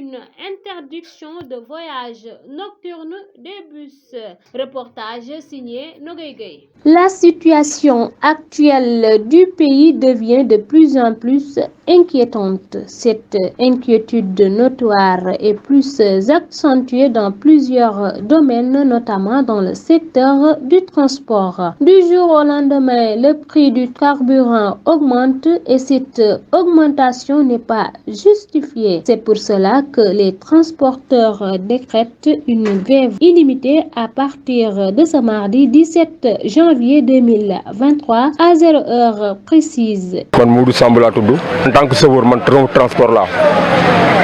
une interdiction de voyage nocturne des bus. Reportage signé Nogay Gueye. La situation actuelle du pays devient de plus en plus inquiétante. Cette inquiétude notoire est plus accentuée dans plusieurs domaines, notamment dans le secteur du transport. Du jour au lendemain, le prix du carburant augmente et cette augmentation n'est pas justifiée. C'est pour cela que les transporteurs décrètent une grève illimitée à partir de ce mardi 17 janvier 2023 à 0 heure précise. Man Modou Samb laa tudd en tant que chauffeur man transport laa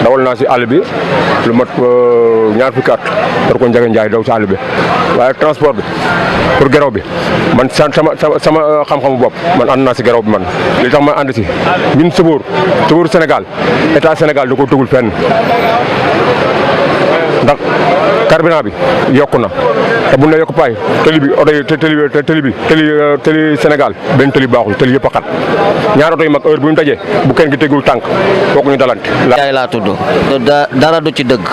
dawal naa si àll bi lu mat ñaar fukki at war ko Ndiaga Ndiaye daw si àll bi waaye transport bi pour geraw bi man sama xam-xamu bopp man ànd naa si geraw bi man li tax ma ànd si ñun chauffeur Sénégal état Sénégal da ko tëgul fenn ndax carburant bi yokku na te bu ñu la yokk paay tëli bi oto yi tëli Sénégal benn tëli baaxul tëli yëpp a xat ñaar oto yi mag heure bu ñu tajee bu kenn gi tegul tànk kooku ñu dalante. yaay laa tudd dara du ci dëgg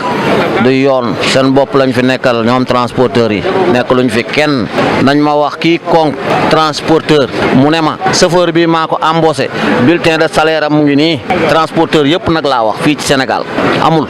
du yoon seen bopp lañ fi nekkal ñoom transporteurs yi nekk luñ fi kenn nañ ma wax kii konk transporteur mu ne ma chauffeur bi maa ko embauché bulletin de salaire am mu ngi nii transporteur yëpp nag laa wax fii ci Sénégal amul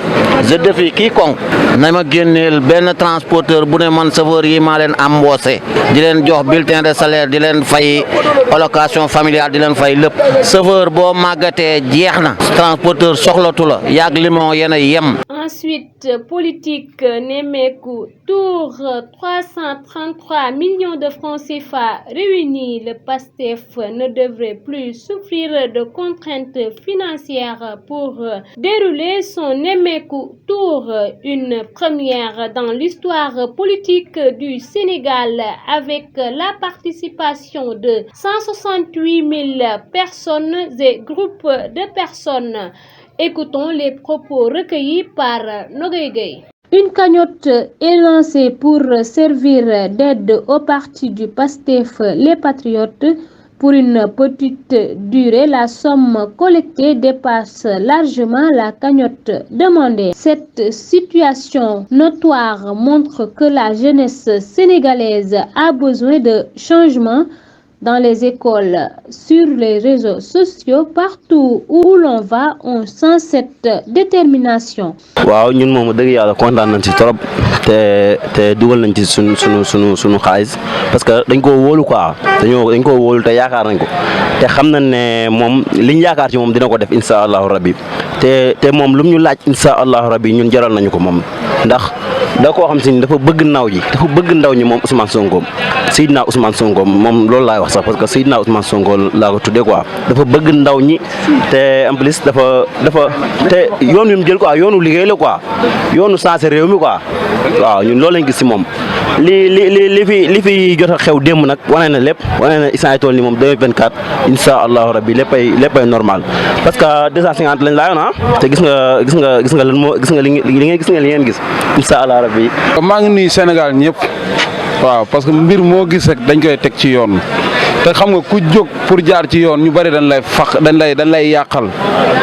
je défie kii konk na ma génneel benn transporteur bu ne man chauffeur yi maa leen embauché di leen jox bulletin de salaire di leen fay allocation familiale di leen fay lépp chauffeur boo màggatee jeex na transporteur soxlatu la yàgg limon yéen a yem. Ensuite, politique, Nemekou, tour 333 millions de francs CFA réunis. Le PASTEF ne devrait plus souffrir de contraintes financières pour dérouler son Nemekou tour, une première dans l'histoire politique du Sénégal avec la participation de 168 000 personnes et groupes de personnes. Écoutons les propos recueillis par Nogay Gueye. Une cagnotte est lancée pour servir d'aide au parti du PASTEF Les Patriotes. Pour une petite durée, la somme collectée dépasse largement la cagnotte demandée. Cette situation notoire montre que la jeunesse sénégalaise a besoin de changement dans les écoles, sur les réseaux sociaux, partout où l'on va, on sent cette détermination. waaw ñun moom dëgg yàlla kontaan nañ ci trop te dugal nañ ci sunu xaalis parce que dañ koo wóolu quoi dañ koo wóolu te yaakaar nañ ko te xam nañ ne moom liñ yaakaar ci moom dina ko def incha allahu rabbi te moom lu mu ñu laaj incha allahu rabbi ñun jaral nañu ko moom ndax da koo xam si ni dafa bëgg ndaw ñi moom Ousmane Sonko Seydina Ousmane Sonko moom loolu laay wax sax parce que Seydina Ousmane Sonko laa ko tuddee quoi dafa bëgg ndaw ñi te en plus dafa te yoon wi mu jël quoi yoonu liggéey la quoi yoonu sensé réew mi quoi waaw ñun loolu lañ gis si moom li fi jot a xew démb nag wane na lépp wane na instant tool ni moom 2024 insha allahu rabbi léppay normal parce que 250 lañ laayoon te gis nga lan moo gis nga li ngeen gis insha allah rabbi. maa ngi nuyu Sénégal ñëpp waaw parce que mbir moo gis rek dañ koy teg ci yoon te xam nga ku jóg pour jaar ci yoon ñu bari dañ lay yàqal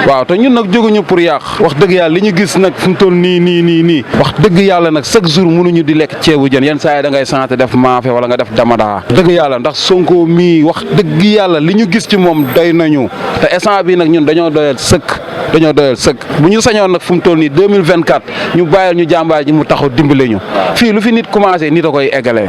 waaw te ñun nag jóguñu pour yàq wax dëgg yàlla li ñu gis nag fu mu toll nii wax dëgg yàlla nag chaque jour mënuñu di lekk ceebu jën yenn saa yi da ngay sant def maafe wala nga def damada dëgg yàlla ndax Sonko mii wax dëgg yàlla li ñu gis ci moom doy nañu te instant bi nag ñun dañoo doyal sëkk bu ñu sañoon nag fu mu toll nii 2024 ñu bàyyil ñu jàmbaar ji mu taxaw dimbale ñu fii lu fi nit commencé nit a koy eggalee.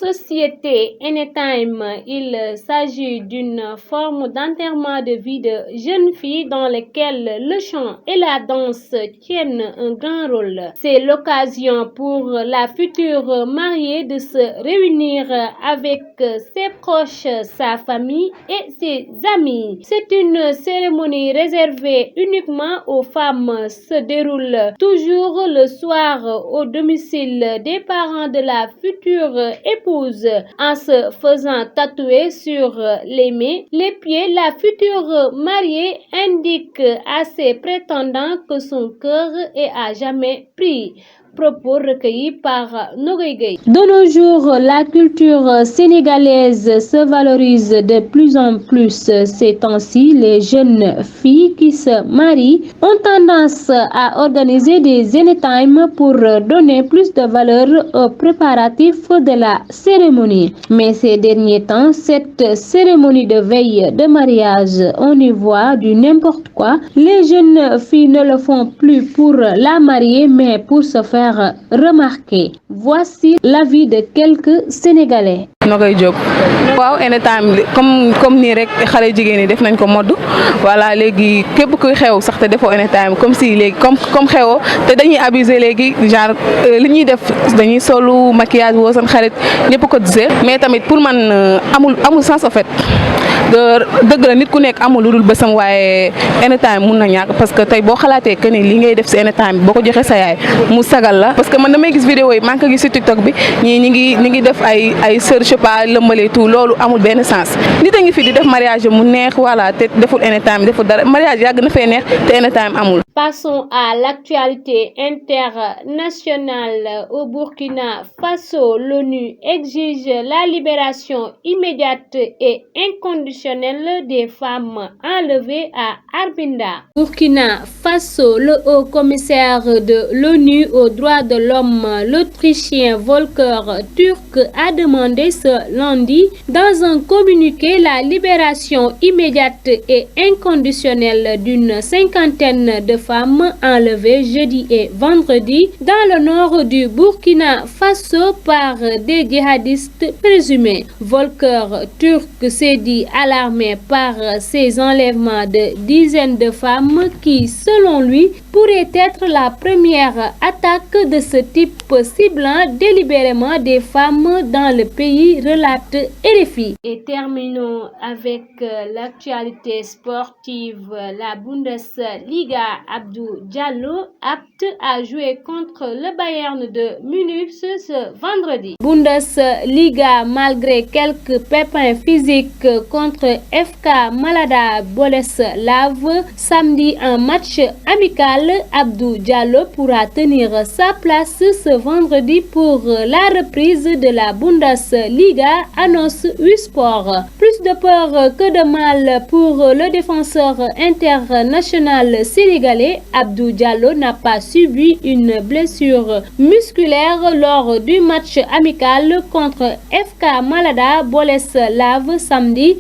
Société Anytime, il s'agit d'une forme d'enterrement de vie de jeunes filles dans lesquelles le chant et la danse tiennent un grand rôle. C'est l'occasion pour la future mariée de se réunir avec ses proches, sa famille et ses amis. C'est une cérémonie réservée uniquement aux femmes, se déroule toujours le soir au domicile des parents de la future épouse. En se faisant tatouer sur les mains, les pieds, la future mariée indique à ses prétendants que son cœur est à jamais pris. propos recueillis par Nogoy Gueye. De nos jours, la culture sénégalaise se valorise de plus en plus. Ces temps-ci, les jeunes filles qui se marient ont tendance à organiser des anytime pour donner plus de valeur aux préparatifs de la cérémonie. Mais ces derniers temps, cette cérémonie de veille de mariage, on y voit du n'importe quoi. Les jeunes filles ne le font plus pour la marier, mais pour se faire remarquer. Voici l'avis de quelques Sénégalais. Nogoy Diop waaw anytime comme nii rek xale jigéen ñi def nañ ko modd voilà léegi képp kuy xew sax te defoo anytime comme si léegi comme xewoo te dañuy abuser léegi genre li ñuy def dañuy solu maquillage woo seen xarit ñëpp ko gisee mais tamit pour man amul sens en fait dëgg la nit ku nekk amul lu dul bësam waaye anytime mun na ñàkk parce que tey boo xalaatee que ni li ngay def si anytime boo ko joxee sa yaay mu sagal la parce que man damay gis vidéo yi maa ngi ko gis si TikTok bi ñi ngi def ay search pas lëmbale tout loolu amul benn sens nit a ngi fi di def mariage mu neex voilà te deful anytime deful dara mariage yàgg na fee neex te anytime amul. Passons à l'actualité internationale. Au Burkina Faso, l'ONU exige la libération immédiate et inconditionnelle des femmes enlevées à Arbinda. Burkina Faso, le haut commissaire de l'ONU aux droits de l'homme, l'Autrichien Volker Turk, a demandé ce lundi dans un communiqué la libération immédiate et inconditionnelle d'une cinquantaine de femmes enlevées jeudi et vendredi dans le nord du Burkina Faso par des djihadistes présumés. Volker Turk s'est dit alarmé par ces enlèvements de dizaines de femmes qui, selon lui, pourraient être la première attaque de ce type ciblant délibérément des femmes dans le pays, relate RFI. Et terminons avec l'actualité sportive. La Bundesliga, Abdou Diallo apte à jouer contre le Bayern de Munich ce vendredi. Bundesliga, malgré quelques pépins physiques contre FK Malada Boleslav samedi en match amical, Abdou Diallo pourra tenir sa place ce vendredi pour la reprise de la Bundesliga, annonce Usport. Plus de peur que de mal pour le défenseur international sénégalais. Abdou Diallo n'a pas subi une blessure musculaire lors du match amical contre FK Malada Boleslav samedi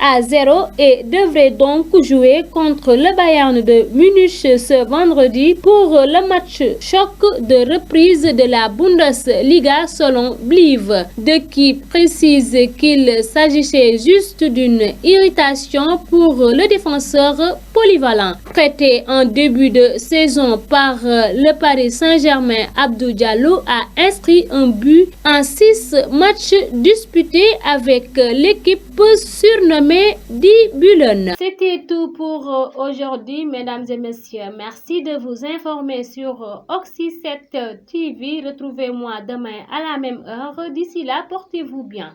4-0 et devrait donc jouer contre le Bayern de Munich ce vendredi pour le match choc de reprise de la Bundesliga selon Bliv, de qui précise qu'il s'agissait juste d'une irritation pour le défenseur polyvalent. Prêté en début de saison par le Paris Saint-Germain, Abdou Diallo a inscrit un but en 6 matchs disputés avec l'équipe surnommée Die Bullen. C'était tout pour aujourd'hui, mesdames et messieurs. Merci de vous informer sur Oxy 7 TV. Retrouvez-moi demain à la même heure. D'ici là, portez-vous bien.